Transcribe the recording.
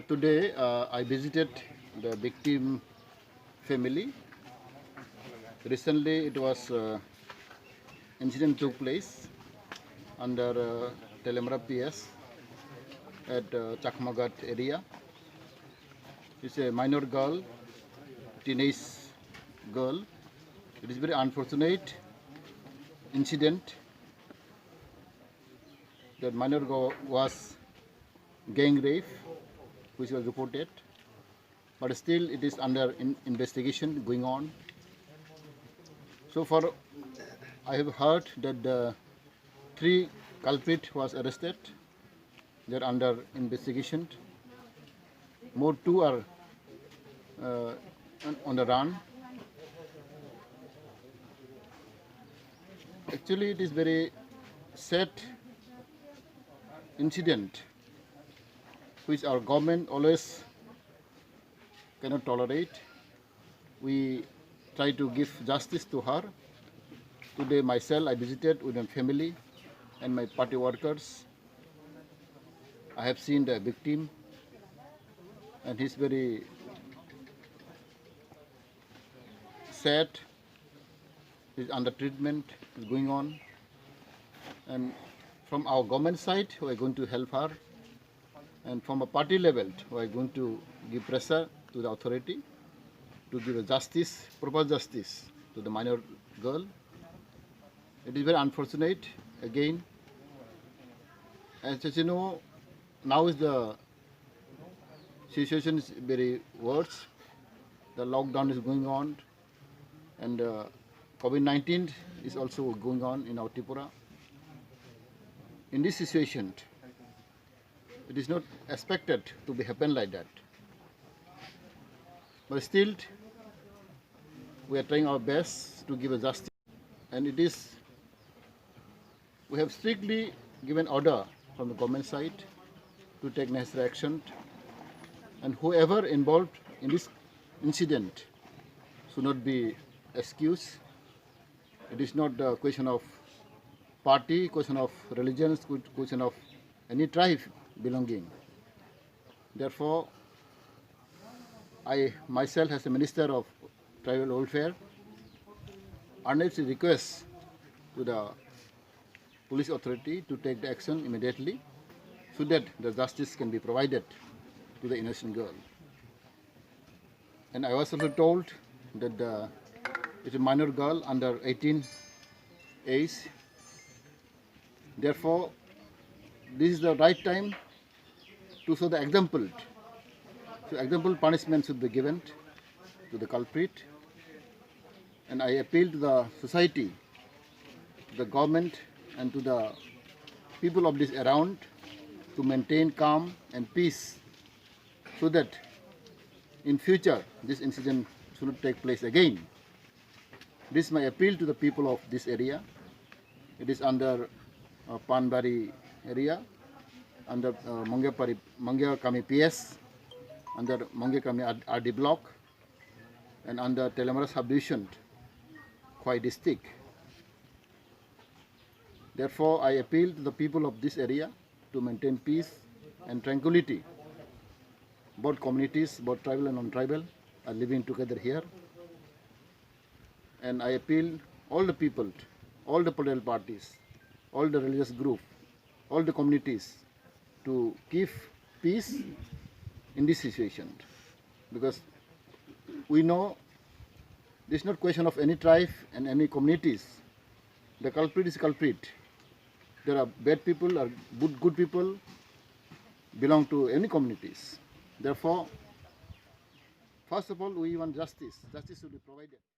Today I visited the victim family. Recently it was incident took place under Telemra PS at Chakmagat area. It's a minor girl, teenage girl. It is very unfortunate incident that minor girl was gang rape, which was reported, but still it is under investigation going on. So far, I have heard that the 3 culprit was arrested. They are under investigation. More 2 are on the run. Actually, it is very sad incident which our government always cannot tolerate. We try to give justice to her. Today myself I visited with my family and my party workers. I have seen the victim and he's very sad. He's under treatment, is going on. And from our government side, we are going to help her. And from a party level, we are going to give pressure to the authority to give a justice, proper justice to the minor girl. It is very unfortunate again. As you know, now is the situation is very worse. The lockdown is going on, and COVID-19 is also going on in our Tripura. In this situation, it is not expected to be happen like that. But still, we are trying our best to give a justice. And it is, we have strictly given order from the government side to take necessary action. And whoever involved in this incident should not be excused. It is not a question of party, question of religion, question of any tribe belonging. Therefore, I myself as a Minister of Tribal Welfare earnestly request to the police authority to take the action immediately so that the justice can be provided to the innocent girl. And I was also told that it's a minor girl under 18 age. Therefore, this is the right time to show the example. So example punishment should be given to the culprit. And I appeal to the society, to the government and to the people of this around to maintain calm and peace so that in future this incident should not take place again. This is my appeal to the people of this area. It is under Panbari area, under Mangyakami PS, under Mangyakami RD block, and under Telemara subdivision, Khwai district. Therefore, I appeal to the people of this area to maintain peace and tranquility. Both communities, both tribal and non-tribal, are living together here. And I appeal all the people, all the political parties, all the religious groups, all the communities to keep peace in this situation. Because we know this is not question of any tribe and any communities. The culprit is culprit. There are bad people or good people belong to any communities. Therefore, first of all, we want justice. Justice should be provided.